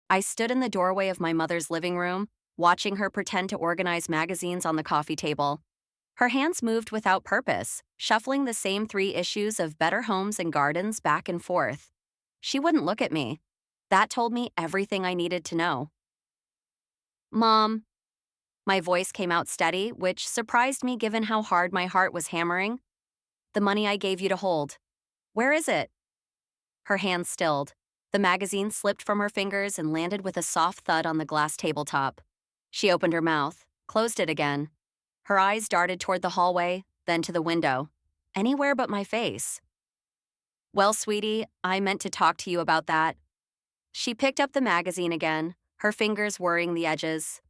I stood in the doorway of my mother's living room, watching her pretend to organize magazines on the coffee table. Her hands moved without purpose, shuffling the same three issues of Better Homes and Gardens back and forth. She wouldn't look at me. That told me everything I needed to know. Mom, my voice came out steady, which surprised me given how hard my heart was hammering. The money I gave you to hold. Where is it? Her hands stilled. The magazine slipped from her fingers and landed with a soft thud on the glass tabletop. She opened her mouth, closed it again. Her eyes darted toward the hallway, then to the window. Anywhere but my face. Well, sweetie, I meant to talk to you about that. She picked up the magazine again, her fingers worrying the edges.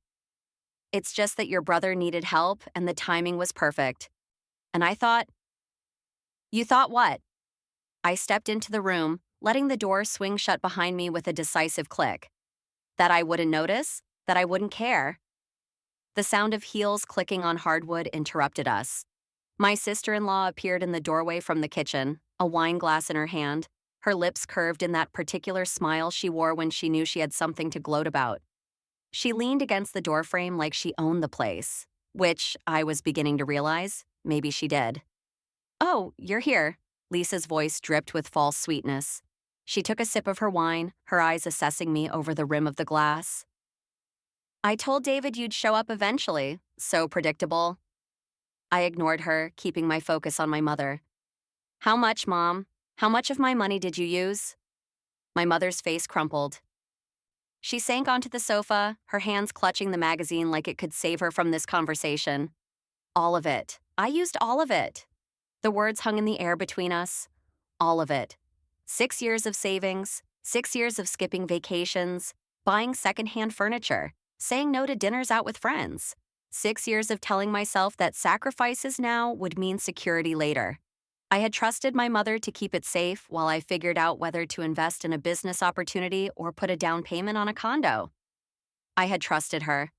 It's just that your brother needed help and the timing was perfect. And I thought, you thought what? I stepped into the room, letting the door swing shut behind me with a decisive click. That I wouldn't notice, that I wouldn't care. The sound of heels clicking on hardwood interrupted us. My sister-in-law appeared in the doorway from the kitchen, a wine glass in her hand, her lips curved in that particular smile she wore when she knew she had something to gloat about. She leaned against the doorframe like she owned the place, which I was beginning to realize, maybe she did. Oh, you're here. Lisa's voice dripped with false sweetness. She took a sip of her wine, her eyes assessing me over the rim of the glass. I told David you'd show up eventually. So predictable. I ignored her, keeping my focus on my mother. How much, Mom? How much of my money did you use? My mother's face crumpled. She sank onto the sofa, her hands clutching the magazine like it could save her from this conversation. All of it. I used all of it. The words hung in the air between us. All of it. 6 years of savings, 6 years of skipping vacations, buying secondhand furniture, saying no to dinners out with friends. 6 years of telling myself that sacrifices now would mean security later. I had trusted my mother to keep it safe while I figured out whether to invest in a business opportunity or put a down payment on a condo. I had trusted her.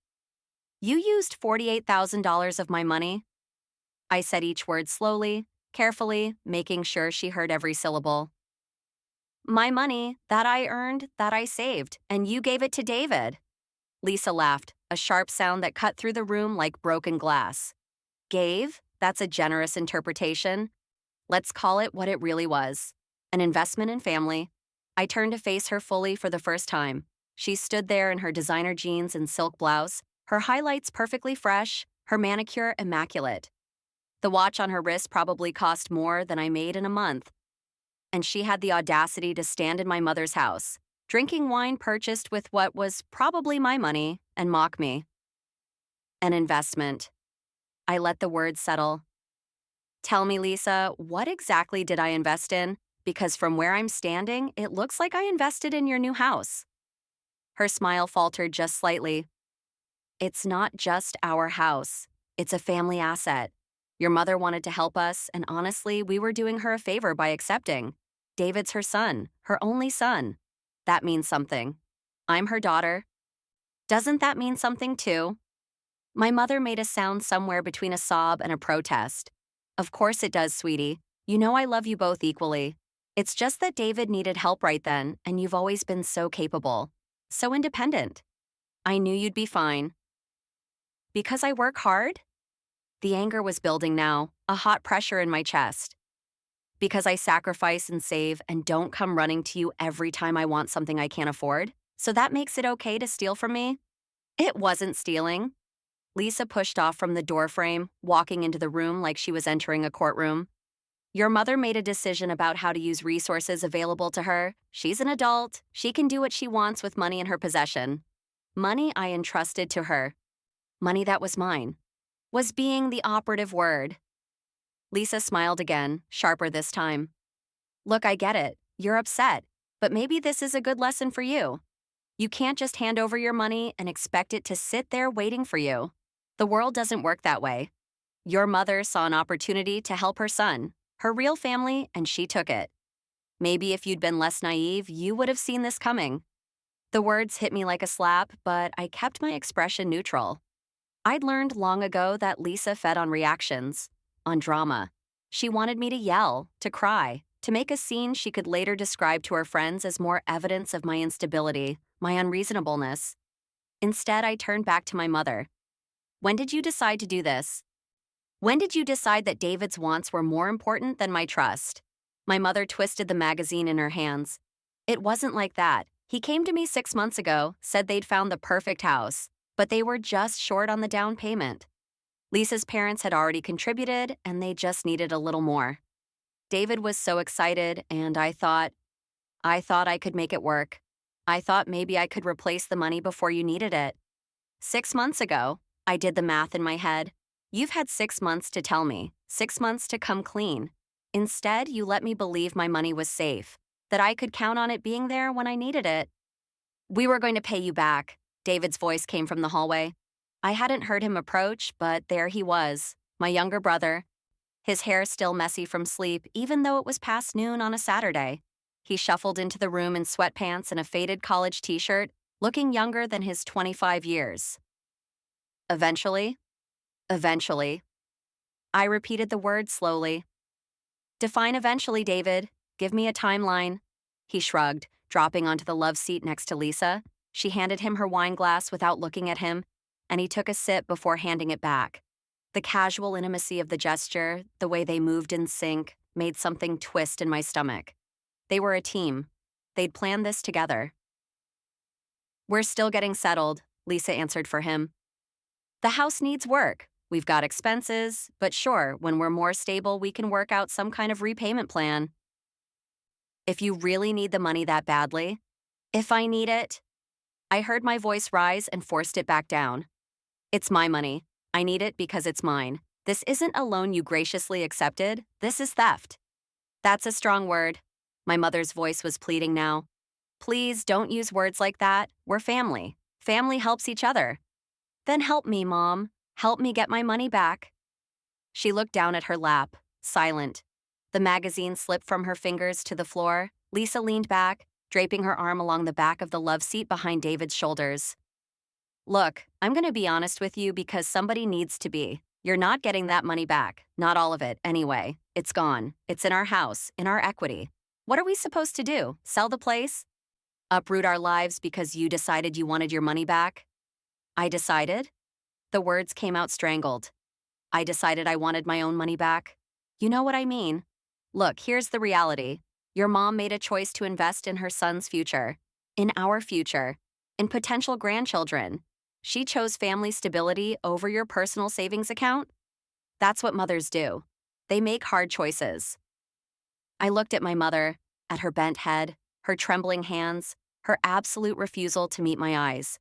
You used $48,000 of my money. I said each word slowly, carefully, making sure she heard every syllable. My money, that I earned, that I saved, and you gave it to David. Lisa laughed, a sharp sound that cut through the room like broken glass. Gave? That's a generous interpretation. Let's call it what it really was. An investment in family. I turned to face her fully for the first time. She stood there in her designer jeans and silk blouse, her highlights perfectly fresh, her manicure immaculate. The watch on her wrist probably cost more than I made in a month. And she had the audacity to stand in my mother's house, drinking wine purchased with what was probably my money, and mock me. An investment. I let the words settle. Tell me, Lisa, what exactly did I invest in? Because from where I'm standing, it looks like I invested in your new house. Her smile faltered just slightly. It's not just our house. It's a family asset. Your mother wanted to help us, and honestly, we were doing her a favor by accepting. David's her son, her only son. That means something. I'm her daughter. Doesn't that mean something too? My mother made a sound somewhere between a sob and a protest. Of course it does, sweetie. You know I love you both equally. It's just that David needed help right then, and you've always been so capable. So independent. I knew you'd be fine. Because I work hard? The anger was building now, a hot pressure in my chest. Because I sacrifice and save and don't come running to you every time I want something I can't afford? So that makes it okay to steal from me? It wasn't stealing. Lisa pushed off from the doorframe, walking into the room like she was entering a courtroom. Your mother made a decision about how to use resources available to her. She's an adult. She can do what she wants with money in her possession. Money I entrusted to her. Money that was mine. Was being the operative word. Lisa smiled again, sharper this time. Look, I get it. You're upset. But maybe this is a good lesson for you. You can't just hand over your money and expect it to sit there waiting for you. The world doesn't work that way. Your mother saw an opportunity to help her son, her real family, and she took it. Maybe if you'd been less naive, you would have seen this coming. The words hit me like a slap, but I kept my expression neutral. I'd learned long ago that Lisa fed on reactions, on drama. She wanted me to yell, to cry, to make a scene she could later describe to her friends as more evidence of my instability, my unreasonableness. Instead, I turned back to my mother. When did you decide to do this? When did you decide that David's wants were more important than my trust? My mother twisted the magazine in her hands. It wasn't like that. He came to me 6 months ago, said they'd found the perfect house, but they were just short on the down payment. Lisa's parents had already contributed, and they just needed a little more. David was so excited, and I thought I could make it work. I thought maybe I could replace the money before you needed it. 6 months ago, I did the math in my head. You've had 6 months to tell me, 6 months to come clean. Instead, you let me believe my money was safe, that I could count on it being there when I needed it. We were going to pay you back, David's voice came from the hallway. I hadn't heard him approach, but there he was, my younger brother. His hair still messy from sleep, even though it was past noon on a Saturday. He shuffled into the room in sweatpants and a faded college t-shirt, looking younger than his 25 years. Eventually. Eventually. I repeated the word slowly. Define eventually, David. Give me a timeline. He shrugged, dropping onto the love seat next to Lisa. She handed him her wine glass without looking at him, and he took a sip before handing it back. The casual intimacy of the gesture, the way they moved in sync, made something twist in my stomach. They were a team. They'd planned this together. We're still getting settled, Lisa answered for him. The house needs work. We've got expenses, but sure, when we're more stable, we can work out some kind of repayment plan. If you really need the money that badly, if I need it, I heard my voice rise and forced it back down. It's my money. I need it because it's mine. This isn't a loan you graciously accepted. This is theft. That's a strong word. My mother's voice was pleading now. Please don't use words like that. We're family. Family helps each other. Then help me, Mom. Help me get my money back. She looked down at her lap, silent. The magazine slipped from her fingers to the floor. Lisa leaned back, draping her arm along the back of the love seat behind David's shoulders. Look, I'm going to be honest with you because somebody needs to be. You're not getting that money back. Not all of it, anyway. It's gone. It's in our house, in our equity. What are we supposed to do? Sell the place? Uproot our lives because you decided you wanted your money back? I decided? The words came out strangled. I decided I wanted my own money back. You know what I mean. Look, here's the reality. Your mom made a choice to invest in her son's future, in our future, in potential grandchildren. She chose family stability over your personal savings account. That's what mothers do. They make hard choices. I looked at my mother, at her bent head, her trembling hands, her absolute refusal to meet my eyes.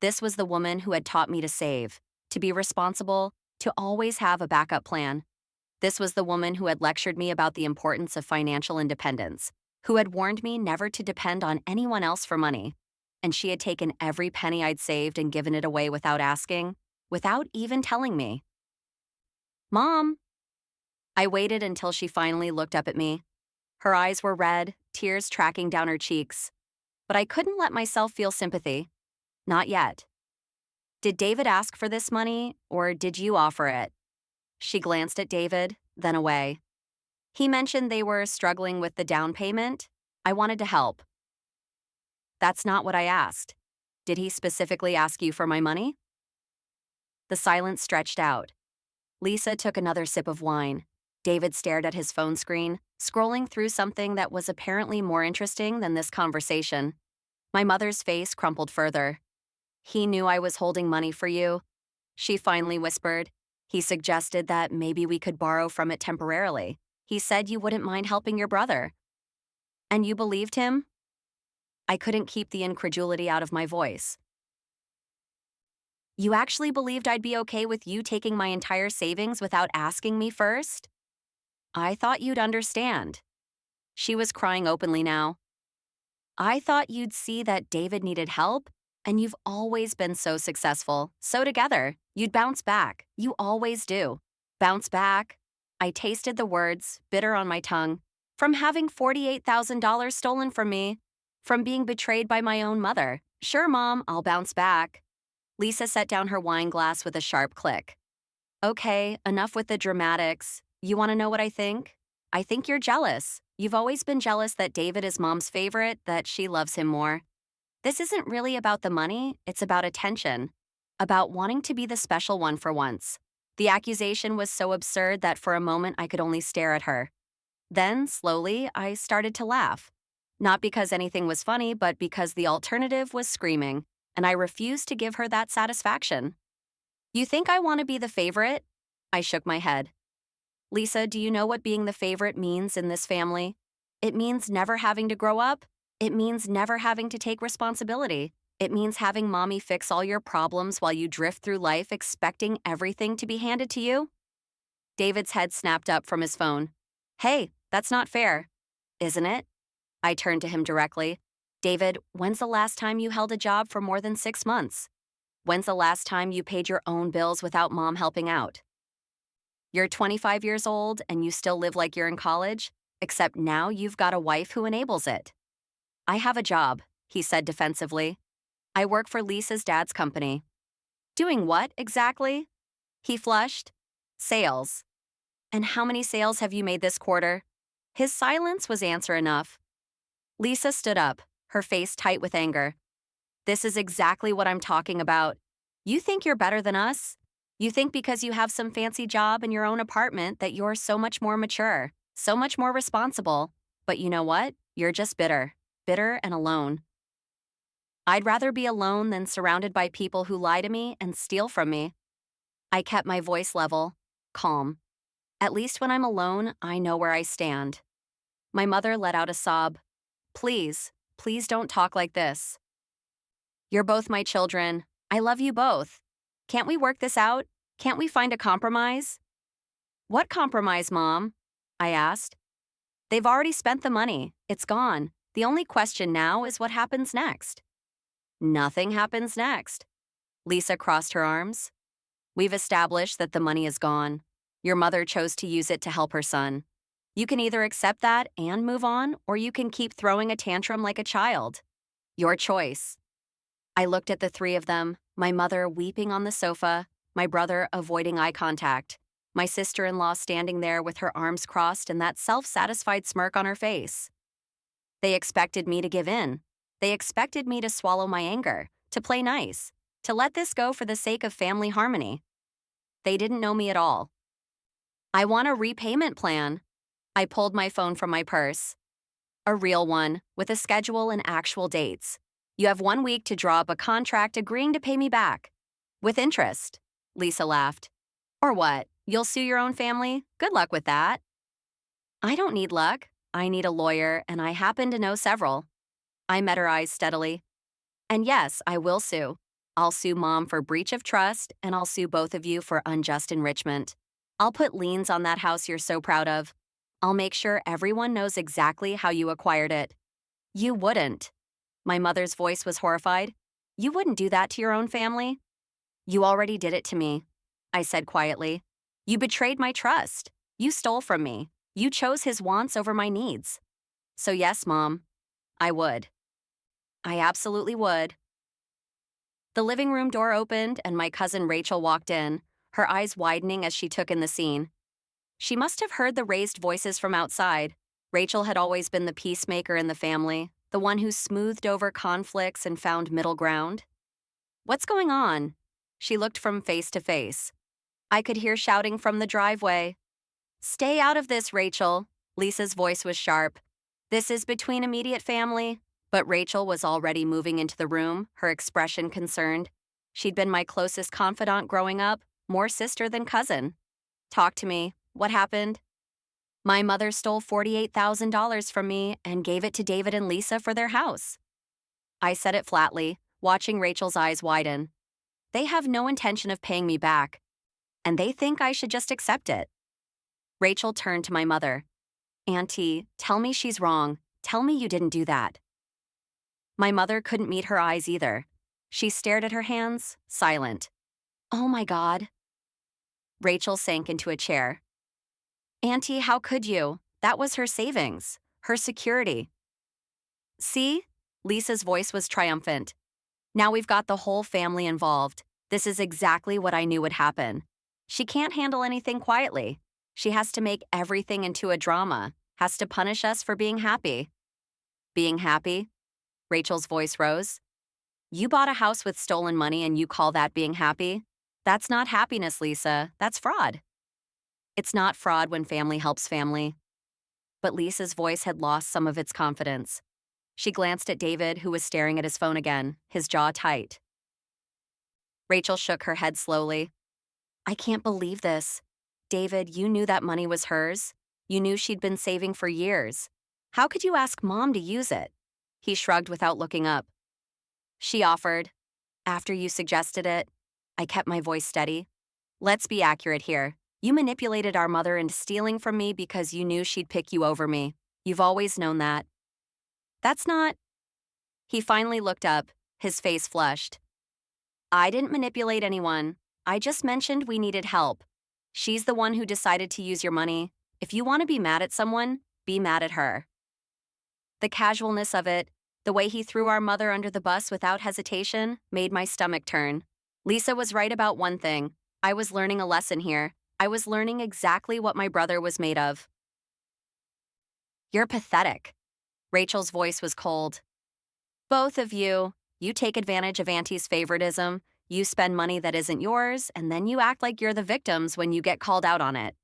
This was the woman who had taught me to save, to be responsible, to always have a backup plan. This was the woman who had lectured me about the importance of financial independence, who had warned me never to depend on anyone else for money. And she had taken every penny I'd saved and given it away without asking, without even telling me. Mom! I waited until she finally looked up at me. Her eyes were red, tears tracking down her cheeks. But I couldn't let myself feel sympathy. Not yet. Did David ask for this money, or did you offer it? She glanced at David, then away. He mentioned they were struggling with the down payment. I wanted to help. That's not what I asked. Did he specifically ask you for my money? The silence stretched out. Lisa took another sip of wine. David stared at his phone screen, scrolling through something that was apparently more interesting than this conversation. My mother's face crumpled further. He knew I was holding money for you, she finally whispered. He suggested that maybe we could borrow from it temporarily. He said you wouldn't mind helping your brother. And you believed him? I couldn't keep the incredulity out of my voice. You actually believed I'd be okay with you taking my entire savings without asking me first? I thought you'd understand. She was crying openly now. I thought you'd see that David needed help, and you've always been so successful, so together. You'd bounce back. You always do. Bounce back. I tasted the words, bitter on my tongue, from having $48,000 stolen from me, from being betrayed by my own mother. Sure, Mom, I'll bounce back. Lisa set down her wine glass with a sharp click. Okay, enough with the dramatics. You want to know what I think? I think you're jealous. You've always been jealous that David is mom's favorite, that she loves him more. This isn't really about the money, it's about attention, about wanting to be the special one for once. The accusation was so absurd that for a moment I could only stare at her. Then, slowly, I started to laugh. Not because anything was funny, but because the alternative was screaming, and I refused to give her that satisfaction. You think I want to be the favorite? I shook my head. Lisa, do you know what being the favorite means in this family? It means never having to grow up. It means never having to take responsibility. It means having mommy fix all your problems while you drift through life expecting everything to be handed to you. David's head snapped up from his phone. Hey, that's not fair. Isn't it? I turned to him directly. David, when's the last time you held a job for more than 6 months? When's the last time you paid your own bills without mom helping out? You're 25 years old and you still live like you're in college, except now you've got a wife who enables it. I have a job, he said defensively. I work for Lisa's dad's company. Doing what, exactly? He flushed. Sales. And how many sales have you made this quarter? His silence was answer enough. Lisa stood up, her face tight with anger. This is exactly what I'm talking about. You think you're better than us? You think because you have some fancy job in your own apartment that you're so much more mature, so much more responsible. But you know what? You're just bitter. Bitter and alone. I'd rather be alone than surrounded by people who lie to me and steal from me. I kept my voice level, calm. At least when I'm alone, I know where I stand. My mother let out a sob. Please, please don't talk like this. You're both my children. I love you both. Can't we work this out? Can't we find a compromise? What compromise, Mom? I asked. They've already spent the money. It's gone. The only question now is what happens next. Nothing happens next. Lisa crossed her arms. We've established that the money is gone. Your mother chose to use it to help her son. You can either accept that and move on, or you can keep throwing a tantrum like a child. Your choice. I looked at the three of them, my mother weeping on the sofa, my brother avoiding eye contact, my sister-in-law standing there with her arms crossed and that self-satisfied smirk on her face. They expected me to give in. They expected me to swallow my anger, to play nice, to let this go for the sake of family harmony. They didn't know me at all. I want a repayment plan. I pulled my phone from my purse. A real one, with a schedule and actual dates. You have 1 week to draw up a contract agreeing to pay me back. With interest. Lisa laughed. Or what? You'll sue your own family? Good luck with that. I don't need luck. I need a lawyer, and I happen to know several. I met her eyes steadily. And yes, I will sue. I'll sue Mom for breach of trust, and I'll sue both of you for unjust enrichment. I'll put liens on that house you're so proud of. I'll make sure everyone knows exactly how you acquired it. You wouldn't. My mother's voice was horrified. You wouldn't do that to your own family? You already did it to me, I said quietly. You betrayed my trust. You stole from me. You chose his wants over my needs. So yes, Mom, I would. I absolutely would. The living room door opened and my cousin Rachel walked in, her eyes widening as she took in the scene. She must have heard the raised voices from outside. Rachel had always been the peacemaker in the family, the one who smoothed over conflicts and found middle ground. What's going on? She looked from face to face. I could hear shouting from the driveway. Stay out of this, Rachel. Lisa's voice was sharp. This is between immediate family. But Rachel was already moving into the room, her expression concerned. She'd been my closest confidant growing up, more sister than cousin. Talk to me. What happened? My mother stole $48,000 from me and gave it to David and Lisa for their house. I said it flatly, watching Rachel's eyes widen. They have no intention of paying me back, and they think I should just accept it. Rachel turned to my mother. Auntie, tell me she's wrong. Tell me you didn't do that. My mother couldn't meet her eyes either. She stared at her hands, silent. Oh my God. Rachel sank into a chair. Auntie, how could you? That was her savings, her security. See? Lisa's voice was triumphant. Now we've got the whole family involved. This is exactly what I knew would happen. She can't handle anything quietly. She has to make everything into a drama, has to punish us for being happy. Being happy? Rachel's voice rose. You bought a house with stolen money and you call that being happy? That's not happiness, Lisa. That's fraud. It's not fraud when family helps family. But Lisa's voice had lost some of its confidence. She glanced at David, who was staring at his phone again, his jaw tight. Rachel shook her head slowly. I can't believe this. David, you knew that money was hers. You knew she'd been saving for years. How could you ask Mom to use it? He shrugged without looking up. She offered. After you suggested it, I kept my voice steady. Let's be accurate here. You manipulated our mother into stealing from me because you knew she'd pick you over me. You've always known that. That's not... He finally looked up, his face flushed. I didn't manipulate anyone. I just mentioned we needed help. She's the one who decided to use your money. If you want to be mad at someone, be mad at her. The casualness of it, the way he threw our mother under the bus without hesitation, made my stomach turn. Lisa was right about one thing. I was learning a lesson here. I was learning exactly what my brother was made of. You're pathetic. Rachel's voice was cold. Both of you. You take advantage of Auntie's favoritism, you spend money that isn't yours, and then you act like you're the victims when you get called out on it.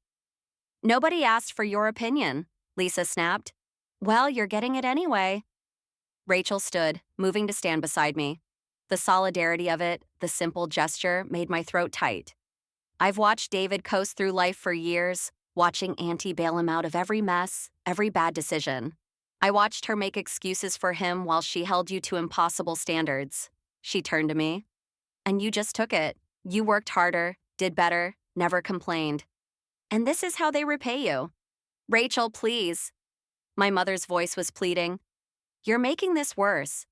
Nobody asked for your opinion, Lisa snapped. Well, you're getting it anyway. Rachel stood, moving to stand beside me. The solidarity of it, the simple gesture, made my throat tight. I've watched David coast through life for years, watching Auntie bail him out of every mess, every bad decision. I watched her make excuses for him while she held you to impossible standards. She turned to me. And you just took it. You worked harder, did better, never complained. And this is how they repay you. Rachel, please. My mother's voice was pleading. You're making this worse.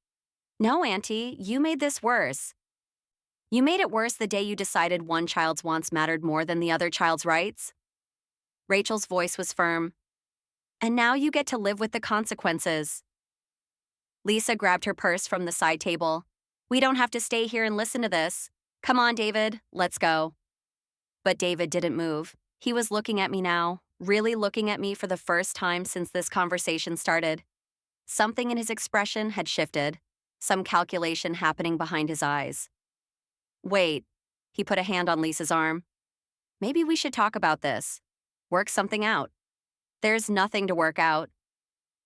No, Auntie, you made this worse. You made it worse the day you decided one child's wants mattered more than the other child's rights. Rachel's voice was firm. And now you get to live with the consequences. Lisa grabbed her purse from the side table. We don't have to stay here and listen to this. Come on, David, let's go. But David didn't move. He was looking at me now, really looking at me for the first time since this conversation started. Something in his expression had shifted, some calculation happening behind his eyes. Wait, he put a hand on Lisa's arm. Maybe we should talk about this. Work something out. There's nothing to work out.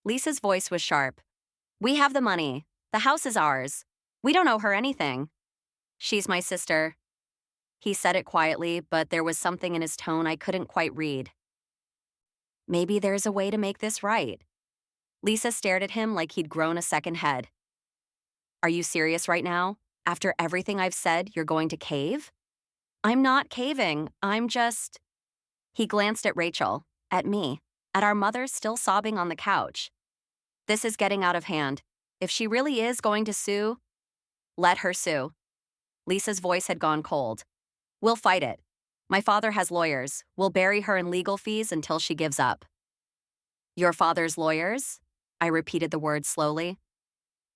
Lisa's voice was sharp. We have the money. The house is ours. We don't owe her anything. She's my sister. He said it quietly, but there was something in his tone I couldn't quite read. Maybe there's a way to make this right. Lisa stared at him like he'd grown a second head. Are you serious right now? After everything I've said, you're going to cave? I'm not caving. I'm just... He glanced at Rachel, at me, at our mother still sobbing on the couch. This is getting out of hand. If she really is going to sue, let her sue. Lisa's voice had gone cold. We'll fight it. My father has lawyers. We'll bury her in legal fees until she gives up. Your father's lawyers? I repeated the word slowly.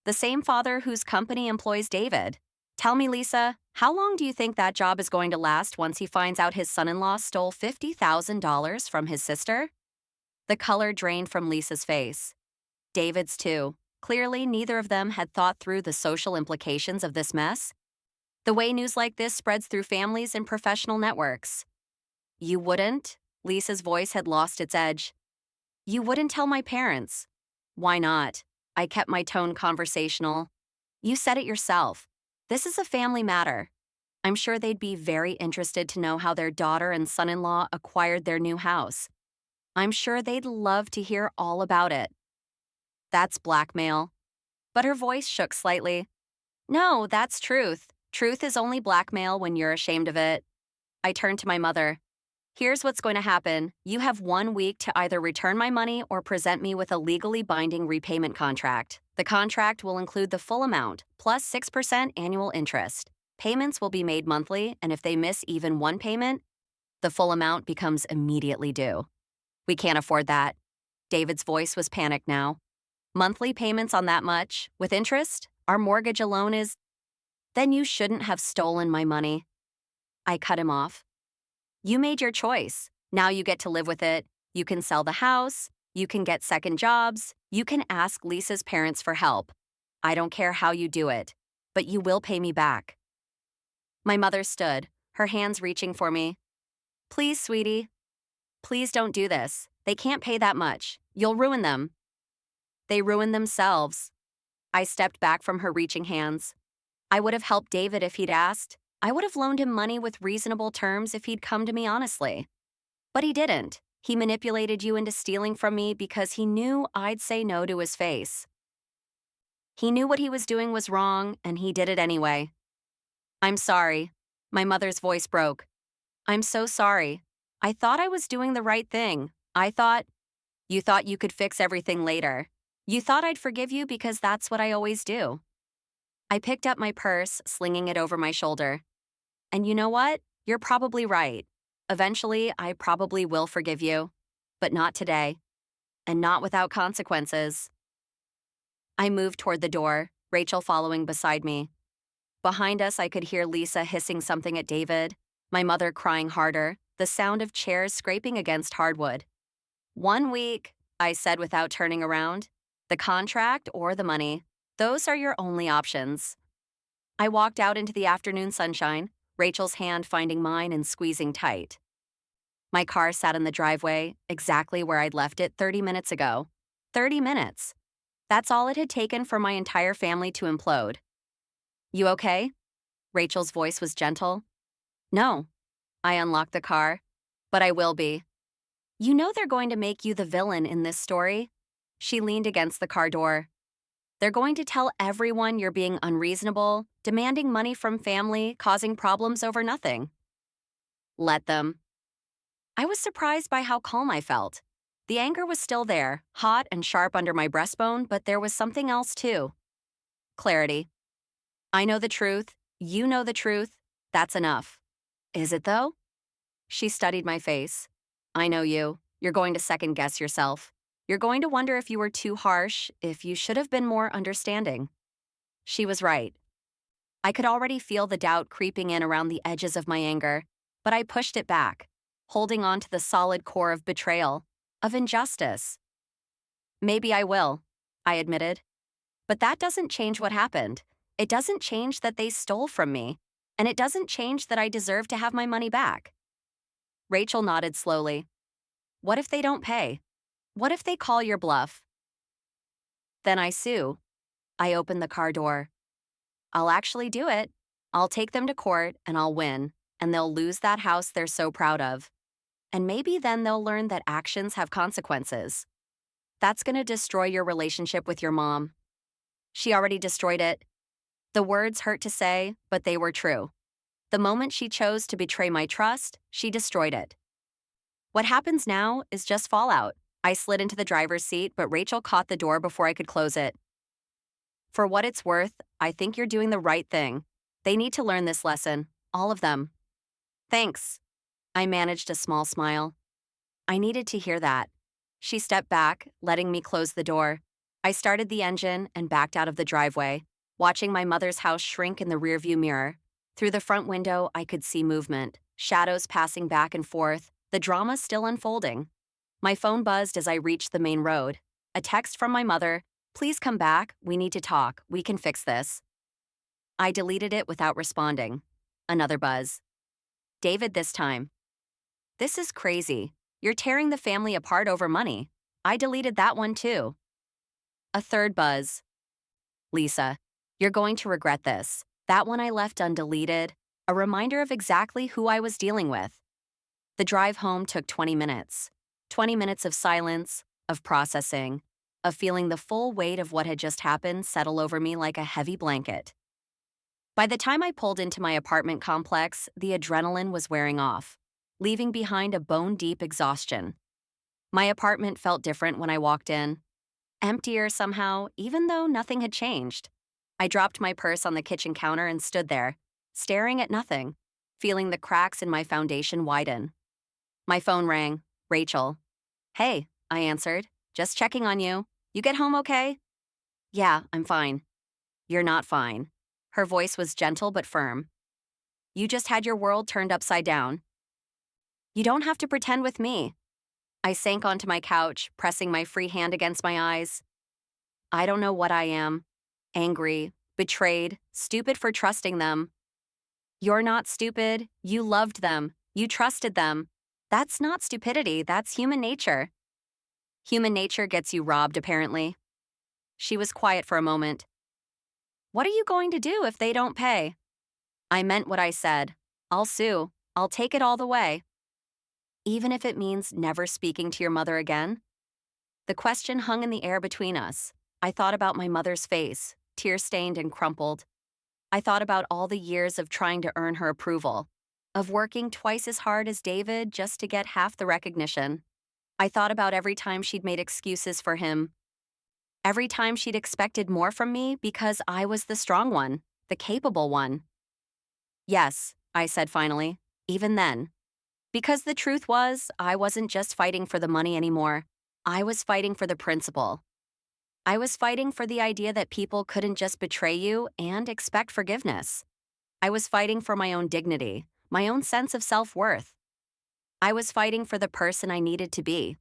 The same father whose company employs David. Tell me, Lisa, how long do you think that job is going to last once he finds out his son-in-law stole $50,000 from his sister? The color drained from Lisa's face. David's too. Clearly, neither of them had thought through the social implications of this mess. The way news like this spreads through families and professional networks. You wouldn't? Lisa's voice had lost its edge. You wouldn't tell my parents. Why not? I kept my tone conversational. You said it yourself. This is a family matter. I'm sure they'd be very interested to know how their daughter and son-in-law acquired their new house. I'm sure they'd love to hear all about it. That's blackmail. But her voice shook slightly. No, that's truth. Truth is only blackmail when you're ashamed of it. I turned to my mother. Here's what's going to happen. You have 1 week to either return my money or present me with a legally binding repayment contract. The contract will include the full amount, plus 6% annual interest. Payments will be made monthly, and if they miss even one payment, the full amount becomes immediately due. We can't afford that. David's voice was panicked now. Monthly payments on that much, with interest? Our mortgage alone is... Then you shouldn't have stolen my money. I cut him off. You made your choice. Now you get to live with it. You can sell the house. You can get second jobs. You can ask Lisa's parents for help. I don't care how you do it, but you will pay me back. My mother stood, her hands reaching for me. Please, sweetie. Please don't do this. They can't pay that much. You'll ruin them. They ruin themselves. I stepped back from her reaching hands. I would have helped David if he'd asked. I would have loaned him money with reasonable terms if he'd come to me honestly. But he didn't. He manipulated you into stealing from me because he knew I'd say no to his face. He knew what he was doing was wrong, and he did it anyway. I'm sorry. My mother's voice broke. I'm so sorry. I thought I was doing the right thing. You thought you could fix everything later. You thought I'd forgive you because that's what I always do. I picked up my purse, slinging it over my shoulder. And you know what? You're probably right. Eventually, I probably will forgive you. But not today. And not without consequences. I moved toward the door, Rachel following beside me. Behind us, I could hear Lisa hissing something at David, my mother crying harder, the sound of chairs scraping against hardwood. 1 week, I said without turning around. The contract or the money. Those are your only options. I walked out into the afternoon sunshine, Rachel's hand finding mine and squeezing tight. My car sat in the driveway, exactly where I'd left it 30 minutes ago. 30 minutes. That's all it had taken for my entire family to implode. You okay? Rachel's voice was gentle. No. I unlocked the car. But I will be. You know they're going to make you the villain in this story. She leaned against the car door. They're going to tell everyone you're being unreasonable, demanding money from family, causing problems over nothing. Let them. I was surprised by how calm I felt. The anger was still there, hot and sharp under my breastbone, but there was something else too. Clarity. I know the truth. You know the truth. That's enough. Is it though? She studied my face. I know you. You're going to second-guess yourself. You're going to wonder if you were too harsh, if you should have been more understanding. She was right. I could already feel the doubt creeping in around the edges of my anger, but I pushed it back, holding on to the solid core of betrayal, of injustice. Maybe I will, I admitted. But that doesn't change what happened. It doesn't change that they stole from me, and it doesn't change that I deserve to have my money back. Rachel nodded slowly. What if they don't pay? What if they call your bluff? Then I sue. I open the car door. I'll actually do it. I'll take them to court and I'll win, and they'll lose that house they're so proud of. And maybe then they'll learn that actions have consequences. That's going to destroy your relationship with your mom. She already destroyed it. The words hurt to say, but they were true. The moment she chose to betray my trust, she destroyed it. What happens now is just fallout. I slid into the driver's seat, but Rachel caught the door before I could close it. For what it's worth, I think you're doing the right thing. They need to learn this lesson, all of them. Thanks. I managed a small smile. I needed to hear that. She stepped back, letting me close the door. I started the engine and backed out of the driveway, watching my mother's house shrink in the rearview mirror. Through the front window, I could see movement, shadows passing back and forth, the drama still unfolding. My phone buzzed as I reached the main road. A text from my mother, "Please come back, we need to talk, we can fix this." I deleted it without responding. Another buzz. David this time. This is crazy. You're tearing the family apart over money. I deleted that one too. A third buzz. Lisa, you're going to regret this. That one I left undeleted, a reminder of exactly who I was dealing with. The drive home took 20 minutes. 20 minutes of silence, of processing, of feeling the full weight of what had just happened settle over me like a heavy blanket. By the time I pulled into my apartment complex, the adrenaline was wearing off, leaving behind a bone-deep exhaustion. My apartment felt different when I walked in. Emptier somehow, even though nothing had changed. I dropped my purse on the kitchen counter and stood there, staring at nothing, feeling the cracks in my foundation widen. My phone rang. Rachel. Hey, I answered. Just checking on you. You get home okay? Yeah, I'm fine. You're not fine. Her voice was gentle but firm. You just had your world turned upside down. You don't have to pretend with me. I sank onto my couch, pressing my free hand against my eyes. I don't know what I am. Angry, betrayed, stupid for trusting them. You're not stupid. You loved them. You trusted them. That's not stupidity, that's human nature. Human nature gets you robbed, apparently. She was quiet for a moment. What are you going to do if they don't pay? I meant what I said. I'll sue. I'll take it all the way. Even if it means never speaking to your mother again? The question hung in the air between us. I thought about my mother's face, tear-stained and crumpled. I thought about all the years of trying to earn her approval, of working twice as hard as David just to get half the recognition. I thought about every time she'd made excuses for him, every time she'd expected more from me because I was the strong one, the capable one. Yes, I said finally, even then. Because the truth was, I wasn't just fighting for the money anymore. I was fighting for the principle. I was fighting for the idea that people couldn't just betray you and expect forgiveness. I was fighting for my own dignity, my own sense of self-worth. I was fighting for the person I needed to be.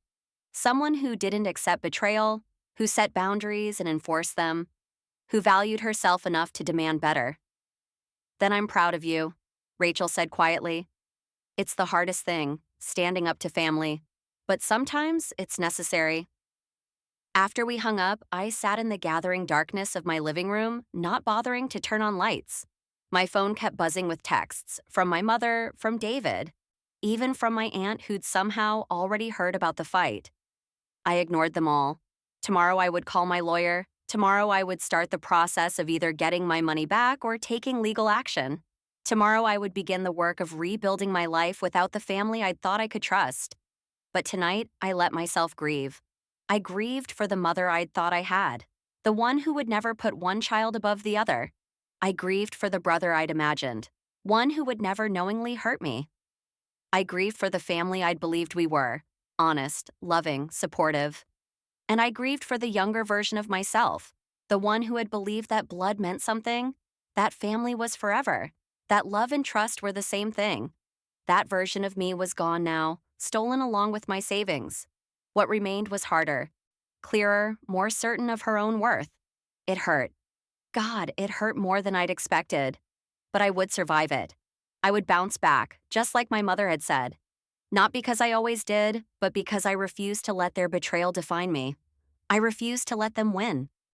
Someone who didn't accept betrayal, who set boundaries and enforced them, who valued herself enough to demand better. Then I'm proud of you, Rachel said quietly. It's the hardest thing, standing up to family. But sometimes it's necessary. After we hung up, I sat in the gathering darkness of my living room, not bothering to turn on lights. My phone kept buzzing with texts, from my mother, from David, even from my aunt who'd somehow already heard about the fight. I ignored them all. Tomorrow I would call my lawyer. Tomorrow I would start the process of either getting my money back or taking legal action. Tomorrow I would begin the work of rebuilding my life without the family I'd thought I could trust. But tonight, I let myself grieve. I grieved for the mother I'd thought I had, the one who would never put one child above the other. I grieved for the brother I'd imagined, one who would never knowingly hurt me. I grieved for the family I'd believed we were, honest, loving, supportive. And I grieved for the younger version of myself, the one who had believed that blood meant something, that family was forever, that love and trust were the same thing. That version of me was gone now, stolen along with my savings. What remained was harder, clearer, more certain of her own worth. It hurt. God, it hurt more than I'd expected. But I would survive it. I would bounce back, just like my mother had said. Not because I always did, but because I refused to let their betrayal define me. I refused to let them win.